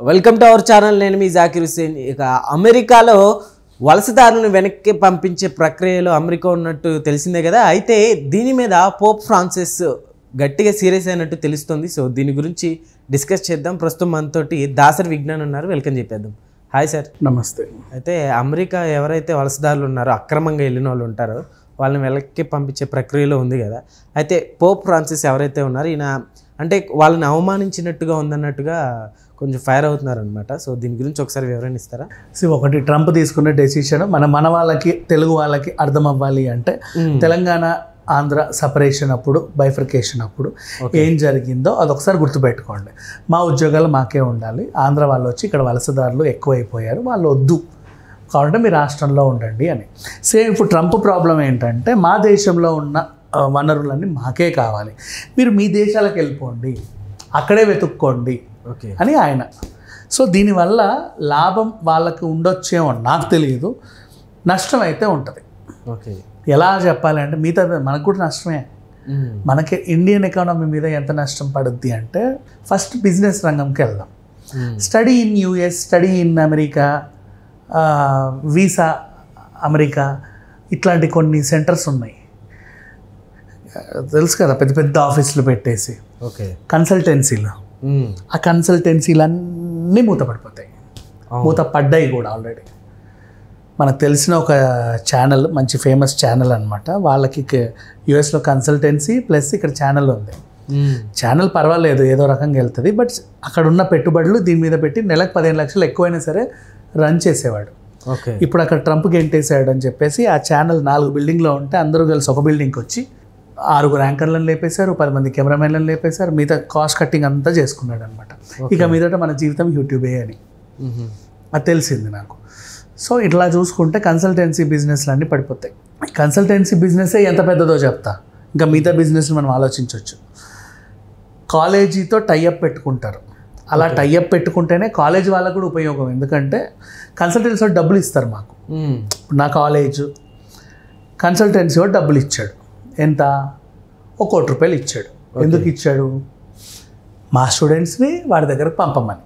Welcome to our channel. నేను మీ జాకిర్ హుసేన్. ఇక అమెరికాలో వలసదారులను వెనక్కి పంపించే ప్రక్రియలో అమెరికా ఉన్నట్టు తెలిసిందే కదా. అయితే దీని మీద పోప్ ఫ్రాన్సిస్ గట్టిగా సీరియస్ అయినట్టు తెలుస్తుంది. సో దీని గురించి డిస్కస్ చేద్దాం. ప్రస్తుతం మనతోటి దాసరి విజ్ఞాన్ ఉన్నారు. వెల్కమ్ చెప్పేద్దాం. Hi sir. నమస్తే. అయితే అమెరికా ఎవరైతే వలసదారులు ఉన్నారో, అక్రమంగా వెళ్ళిన వాళ్ళు ఉంటారో, వాళ్ళని వెనక్కి పంపించే ప్రక్రియలో ఉంది కదా. అయితే పోప్ ఫ్రాన్సిస్ ఎవరైతే ఉన్నారో ఈయన అంటే వాళ్ళని అవమానించినట్టుగా ఉందన్నట్టుగా కొంచెం ఫైర్ అవుతున్నారు అనమాట. సో దీని గురించి ఒకసారి వివరణ ఇస్తారా? ఒకటి, ట్రంప్ తీసుకున్న డెసిషన్ మన వాళ్ళకి, తెలుగు వాళ్ళకి అర్థం అవ్వాలి అంటే తెలంగాణ ఆంధ్ర సపరేషన్ అప్పుడు, బైఫర్కేషన్ అప్పుడు ఏం జరిగిందో అదొకసారి గుర్తుపెట్టుకోండి. మా ఉద్యోగాలు మాకే ఉండాలి, ఆంధ్ర వాళ్ళు వచ్చి ఇక్కడ వలసదారులు ఎక్కువైపోయారు, వాళ్ళు వద్దు కాబట్టి మీ రాష్ట్రంలో ఉండండి అని. సేమ్ ఇప్పుడు ట్రంప్ ప్రాబ్లం ఏంటంటే మా దేశంలో ఉన్న వనరులన్నీ మాకే కావాలి, మీరు మీ దేశాలకు వెళ్ళిపోండి, అక్కడే వెతుక్కోండి అని ఆయన. సో దీనివల్ల లాభం వాళ్ళకి ఉండొచ్చేమో నాకు తెలియదు, నష్టం అయితే ఉంటుంది. ఓకే, ఎలా చెప్పాలంటే మిగతా మనకు కూడా నష్టమే. మనకి ఇండియన్ ఎకానమీ మీద ఎంత నష్టం పడుద్ది అంటే, ఫస్ట్ బిజినెస్ రంగంకి వెళ్దాం. Study in US, study in America, visa America, ఇట్లాంటి కొన్ని సెంటర్స్ ఉన్నాయి తెలుసు కదా, పెద్ద పెద్ద ఆఫీసులు పెట్టేసి. ఓకే, కన్సల్టెన్సీలు, ఆ కన్సల్టెన్సీలన్నీ మూతపడిపోతాయి, మూతపడ్డాయి కూడా ఆల్రెడీ. మనకు తెలిసిన ఒక ఛానల్, మంచి ఫేమస్ ఛానల్ అనమాట, వాళ్ళకి యూఎస్లో కన్సల్టెన్సీ ప్లస్ ఇక్కడ ఛానల్ ఉంది. ఛానల్ పర్వాలేదు, ఏదో రకంగా వెళ్తుంది, బట్ అక్కడ ఉన్న పెట్టుబడులు దీని మీద పెట్టి నెలకు 15 లక్షలు ఎక్కువైనా సరే రన్ చేసేవాడు. ఓకే, ఇప్పుడు అక్కడ ట్రంప్ గెంటేసాడు అని చెప్పేసి ఆ ఛానల్ 4 బిల్డింగ్లో ఉంటే అందరూ కలిసి ఒక బిల్డింగ్కి వచ్చి 6 యాంకర్లను లేపేశారు, 10 మంది కెమెరామెన్లను లేపేశారు, మిగతా కాస్ట్ కట్టింగ్ అంతా చేసుకున్నాడు అనమాట. ఇక మీదట మన జీవితం యూట్యూబే అని అది తెలిసింది నాకు. సో ఇట్లా చూసుకుంటే కన్సల్టెన్సీ బిజినెస్లు అన్నీ పడిపోతాయి. కన్సల్టెన్సీ బిజినెసే ఎంత పెద్దదో చెప్తా, ఇంకా మిగతా బిజినెస్ని మనం ఆలోచించవచ్చు. కాలేజీతో టైఅప్ పెట్టుకుంటారు, అలా టైఅప్ పెట్టుకుంటేనే కాలేజ్ వాళ్ళకు కూడా ఉపయోగం. ఎందుకంటే కన్సల్టెన్సీ వాడు డబ్బులు ఇస్తారు మాకు. నా కాలేజ్ కన్సల్టెన్సీ వాడు డబ్బులు ఇచ్చాడు, ఎంత, ₹1 కోటి ఇచ్చాడు. ఎందుకు ఇచ్చాడు? మా స్టూడెంట్స్ని వాడి దగ్గరకు పంపమని,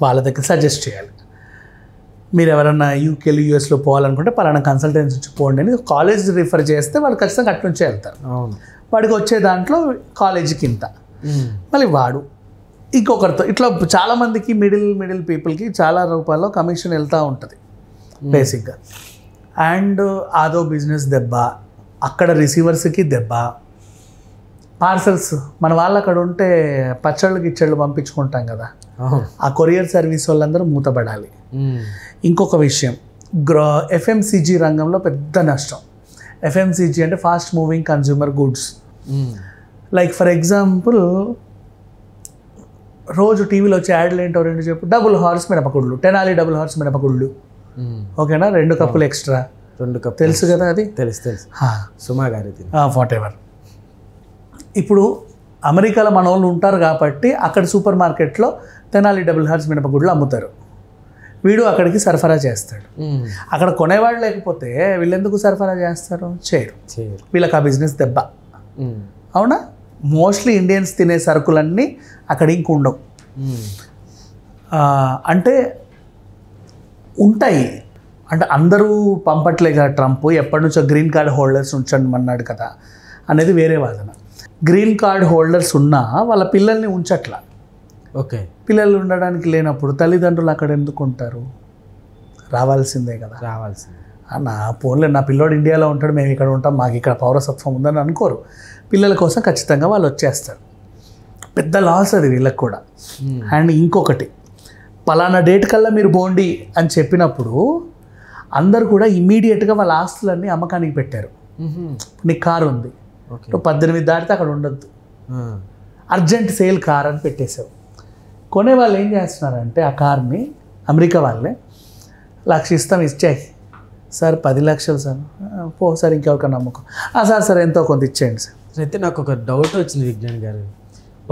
వాళ్ళ దగ్గర సజెస్ట్ చేయాలి. మీరు ఎవరన్నా యూకేలో యూఎస్లో పోవాలనుకుంటే పలానా కన్సల్టెన్సీ వచ్చి పోండి అని కాలేజ్ రిఫర్ చేస్తే వాళ్ళు ఖచ్చితంగా అటు నుంచే వెళ్తారు. వాడికి వచ్చే దాంట్లో కాలేజీకి ఇంత, మళ్ళీ వాడు ఇంకొకరితో, ఇట్లా చాలామందికి మిడిల్ పీపుల్కి చాలా రూపాయల్లో కమిషన్ వెళ్తూ ఉంటుంది బేసిక్గా. అండ్ అదో బిజినెస్ దెబ్బ, అక్కడ రిసీవర్స్కి దెబ్బ. పార్సల్స్ మన వాళ్ళు అక్కడ ఉంటే పచ్చళ్ళు గిచ్చళ్ళు పంపించుకుంటాం కదా, ఆ కొరియర్ సర్వీస్ వాళ్ళందరూ మూతపడాలి. ఇంకొక విషయం, ఎఫ్ఎంసీజీ రంగంలో పెద్ద నష్టం. ఎఫ్ఎంసీజీ అంటే fast moving consumer goods. Like for example, రోజు టీవీలో వచ్చే యాడ్లు ఏంటో రెండు చెప్పు. డబుల్ హార్స్ మినపగుళ్ళు, టెనాలి డబుల్ హార్స్ మినపగుళ్ళు, ఓకేనా, 2 కప్పులు ఎక్స్ట్రా, 2 కప్పులు తెలుసు కదా, అది తెలుసు సుమా గారి వాట్ ఎవర్. ఇప్పుడు అమెరికాలో మన వాళ్ళు ఉంటారు కాబట్టి అక్కడ సూపర్ మార్కెట్లో తెనాలి డబుల్ హార్స్ మినపగుళ్ళు అమ్ముతారు, వీడు అక్కడికి సరఫరా చేస్తాడు. అక్కడ కొనేవాళ్ళు లేకపోతే వీళ్ళెందుకు సరఫరా చేస్తారు? చేయరు. వీళ్ళకి ఆ బిజినెస్ దెబ్బ. అవునా? మోస్ట్లీ ఇండియన్స్ తినే సరుకులన్నీ అక్కడ ఇంక ఉండవు. అంటే ఉంటాయి అంటే అందరూ పంపట్లే కదా ట్రంప్, ఎప్పటి నుంచో గ్రీన్ కార్డ్ హోల్డర్స్ ఉంచమన్నాడు కదా అనేది వేరే వాదన. గ్రీన్ కార్డ్ హోల్డర్స్ ఉన్నా వాళ్ళ పిల్లల్ని ఉంచట్లా. ఓకే, పిల్లలు ఉండడానికి లేనప్పుడు తల్లిదండ్రులు అక్కడ ఎందుకు ఉంటారు? రావాల్సిందే కదా. నా ఫోన్లో నా పిల్లోడు ఇండియాలో ఉంటాడు, మేము ఇక్కడ ఉంటాం, మాకు ఇక్కడ పౌరసత్వం ఉందని అనుకోరు. పిల్లల కోసం ఖచ్చితంగా వాళ్ళు వచ్చేస్తారు. పెద్ద లాస్ అది వీళ్ళకి కూడా. అండ్ ఇంకొకటి, పలానా డేట్ కల్లా మీరు పోండి అని చెప్పినప్పుడు అందరు కూడా ఇమీడియట్గా వాళ్ళ ఆస్తులన్నీ అమ్మకానికి పెట్టారు. నీకు కారు ఉంది, 18 దాటితే అక్కడ ఉండొద్దు, అర్జెంట్ సేల్ కార్ అని పెట్టేశావు. కొనే వాళ్ళు ఏం చేస్తున్నారంటే ఆ కార్ని, అమెరికా వాళ్ళే, 1,00,000 ఇస్తాం, ఇచ్చాయి సార్, 10 లక్షలు సార్, పో సార్ ఇంకెవరికన్నా నమ్మకం, సార్ ఎంతో కొంత ఇచ్చేయండి సార్. అయితే నాకు ఒక డౌట్ వచ్చింది విజ్ఞాన్ గారు.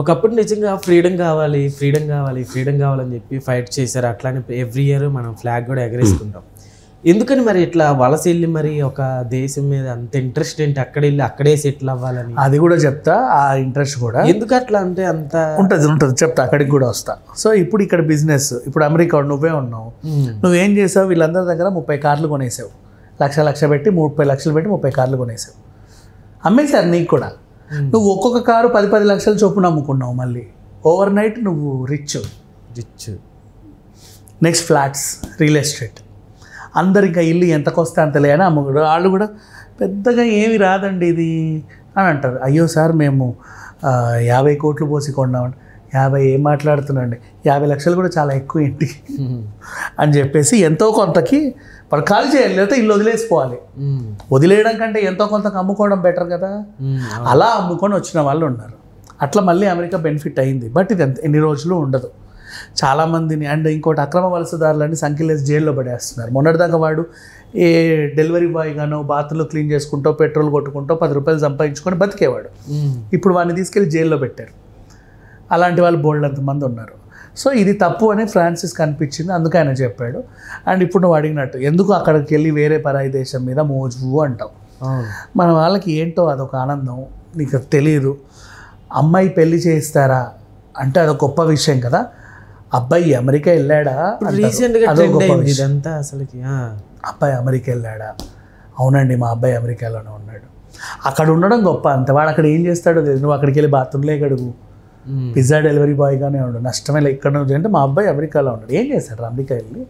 ఒకప్పుడు నిజంగా ఫ్రీడమ్ కావాలని చెప్పి ఫైట్ చేశారు. అట్లానే ఎవ్రీ ఇయర్ మనం ఫ్లాగ్ కూడా ఎగరేసుకుంటాం. ఎందుకని మరి ఇట్లా వలస వెళ్ళి మరి ఒక దేశం మీద అంత ఇంట్రెస్ట్ ఏంటి, అక్కడ వెళ్ళి అక్కడే సెటిల్ అవ్వాలని? అది కూడా చెప్తా, ఆ ఇంట్రెస్ట్ కూడా ఎందుకు అట్లా అంటే అంత ఉంటుంది చెప్తా, అక్కడికి కూడా వస్తా. సో ఇప్పుడు ఇక్కడ బిజినెస్, ఇప్పుడు అమెరికా నువ్వే ఉన్నావు, నువ్వేం చేసావు, వీళ్ళందరి దగ్గర 30 కార్లు కొనేసావు, లక్ష పెట్టి 30 లక్షలు పెట్టి 30 కార్లు కొనేసావు, అమ్మేశారు నీకు కూడా. నువ్వు ఒక్కొక్క కారు 10 లక్షల చొప్పున అమ్ముకున్నావు, మళ్ళీ ఓవర్ నైట్ నువ్వు rich. Next flats, real estate, అందరు ఇంకా ఇల్లు ఎంతకు వస్తే అంతలే అని అమ్ముకుడు. వాళ్ళు కూడా పెద్దగా ఏమి రాదండి ఇది అని అంటారు. అయ్యో సార్ మేము 50 కోట్లు పోసి కొన్నామండి. 50 ఏం మాట్లాడుతున్నాండి, 50 లక్షలు కూడా చాలా ఎక్కువ ఇంటికి అని చెప్పేసి ఎంతో కొంతకి వాడు ఖాళీ చేయాలి, లేకపోతే ఇల్లు వదిలేసిపోవాలి. వదిలేయడం కంటే ఎంతో కొంతకు అమ్ముకోవడం బెటర్ కదా. అలా అమ్ముకొని వచ్చిన వాళ్ళు ఉన్నారు. అట్లా మళ్ళీ అమెరికా బెనిఫిట్ అయింది. బట్ ఇది ఎన్ని రోజులు ఉండదు. చాలామందిని అండ్ ఇంకోటి అక్రమ వలసదారులని సంఖ్యలేసి జైల్లో పడేస్తున్నారు. మొన్నటిదాకా వాడు ఏ డెలివరీ బాయ్ గానో బాత్రూంలో క్లీన్ చేసుకుంటూ పెట్రోల్ కొట్టుకుంటూ 10 రూపాయలు సంపాదించుకొని బతికేవాడు. ఇప్పుడు వాడిని తీసుకెళ్ళి జైల్లో పెట్టారు. అలాంటి వాళ్ళు బోల్డంతమంది ఉన్నారు. సో ఇది తప్పు అని ఫ్రాన్సిస్ కనిపించింది, అందుకే ఆయన చెప్పాడు. అండ్ ఇప్పుడు నువ్వు అడిగినట్టు ఎందుకు అక్కడికి వెళ్ళి వేరే పరాయి దేశం మీద మోజు అంటావు. మన వాళ్ళకి ఏంటో అదొక ఆనందం, నీకు తెలియదు. అమ్మాయి పెళ్లి చేస్తారా అంటే అదొక గొప్ప విషయం కదా. అబ్బాయి అమెరికా వెళ్ళాడా, అబ్బాయి అమెరికా వెళ్ళాడా, అవునండి మా అబ్బాయి అమెరికాలోనే ఉన్నాడు. అక్కడ ఉండడం గొప్ప అంతే. వాడు అక్కడ ఏం చేస్తాడో తెలియదు. నువ్వు అక్కడికి వెళ్ళి బాత్రూంలో గడుగు, పిజ్జా డెలివరీ బాయ్గానే ఉండు, నష్టమే లేదు. ఇక్కడ నుంచి అంటే మా అబ్బాయి అమెరికాలో ఉన్నాడు. ఏం చేస్తాడు అమెరికా వెళ్ళి?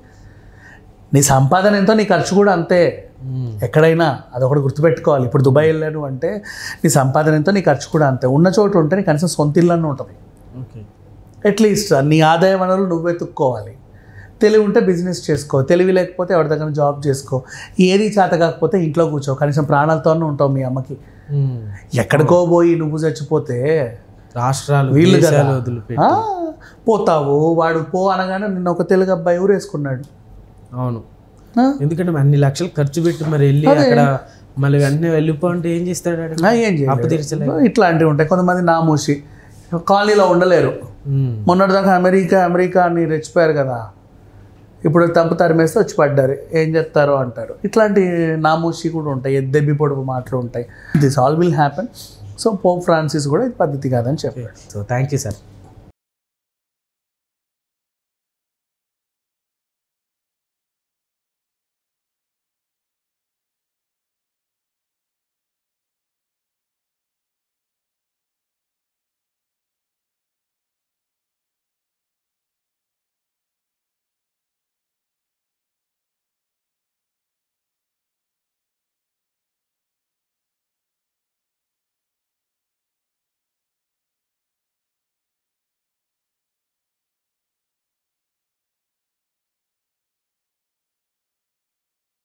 నీ సంపాదన ఎంతో నీ ఖర్చు కూడా అంతే. ఎక్కడైనా అదొకటి గుర్తుపెట్టుకోవాలి. ఇప్పుడు దుబాయ్ వెళ్ళాను అంటే నీ సంపాదన ఎంతో నీ ఖర్చు కూడా అంతే. ఉన్న చోటు ఉంటే నీ కనీసం సొంత ఇల్లు ఉంటుంది. అట్లీస్ట్ నీ ఆదాయ వనరులు నువ్వే తుక్కోవాలి. తెలివి ఉంటే బిజినెస్ చేసుకో, తెలివి లేకపోతే ఎవరి దగ్గర జాబ్ చేసుకో. ఏది చేత కాకపోతే ఇంట్లో కూర్చో, కనీసం ప్రాణాలతోనే ఉంటావు మీ అమ్మకి. ఎక్కడికో పోయి నువ్వు చచ్చిపోతే రాష్ట్రాలు వీళ్ళు పోతావు. వాడు పో అనగానే నిన్న ఒక తెలుగు అబ్బాయి ఊరేసుకున్నాడు. అవును, ఎందుకంటే అన్ని లక్షలు ఖర్చు పెట్టి మరి వెళ్ళి అక్కడ మళ్ళీ వెంటనే వెళ్ళిపోంటే ఏం చేస్తాడు? ఏం చేయలేదు. ఇట్లాంటివి ఉంటాయి. కొంతమంది నామూసి కాలనీలో ఉండలేరు. మొన్నటిదాకా అమెరికా అని రెచ్చిపోయారు కదా, ఇప్పుడు తప్పు తరిమేస్తే వచ్చి పడ్డారు, ఏం చెప్తారో అంటారు. ఇట్లాంటి నామూసి కూడా ఉంటాయి, ఎద్దెబ్బి పొడుపు మాటలు ఉంటాయి. This all will happen. So Pope Francis కూడా ఇది పద్ధతి కాదని చెప్పాడు. So thank you sir.